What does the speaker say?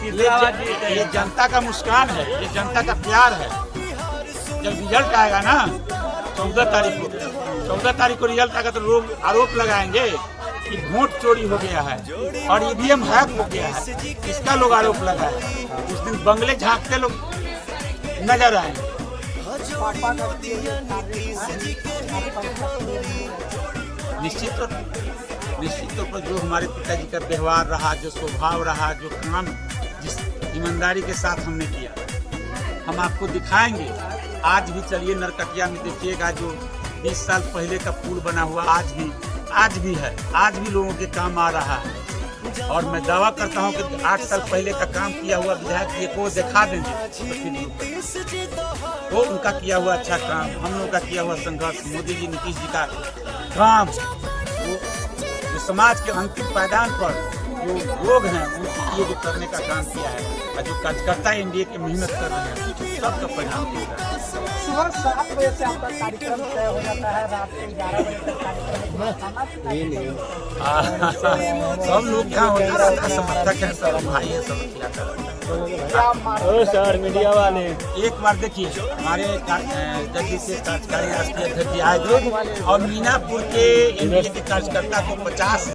ये जनता का मुस्कान है, ये जनता का प्यार है। जब रिजल्ट आएगा ना 14 तारीख को रिजल्ट आएगा तो लोग आरोप लगाएंगे कि वोट चोरी हो गया है और ईवीएम हैक हो गया है। इसका लोग आरोप लगाए, उस दिन बंगले झांकते लोग नजर आएंगे। निश्चित तौर पर जो हमारे पिताजी का व्यवहार रहा, जो स्वभाव रहा, जो काम जिस ईमानदारी के साथ हमने किया, हम आपको दिखाएंगे। आज भी चलिए नरकटिया में देखिएगा, जो 20 साल पहले का पुल बना हुआ आज भी है, आज भी लोगों के काम आ रहा है। और मैं दावा करता हूं कि 8 साल पहले का काम किया हुआ विधायक जी को दिखा देंगे तो उनका किया हुआ अच्छा काम, हम लोगों का किया हुआ संघर्ष, मोदी जी नीतीश जी का काम, जो समाज के अंतिम पायदान पर जो लोग हैं उनके लिए जो करने का काम किया है और जो कार्यकर्ता एनडीए की मेहनत कर रहे हैं, सबका परिणाम दिखेगा। सुबह 7 बजे से आपका कार्यक्रम तय हो जाता है, रात को 11 बजे तक सब लोग क्या होता है, समर्थक है, सब भाई है, सब सर मीडिया वाले एक बार देखिए हमारे जल्दी से कार्यकारी राष्ट्रीय अध्यक्ष आए थे और मीनापुर के एनडीए के कार्यकर्ता को 50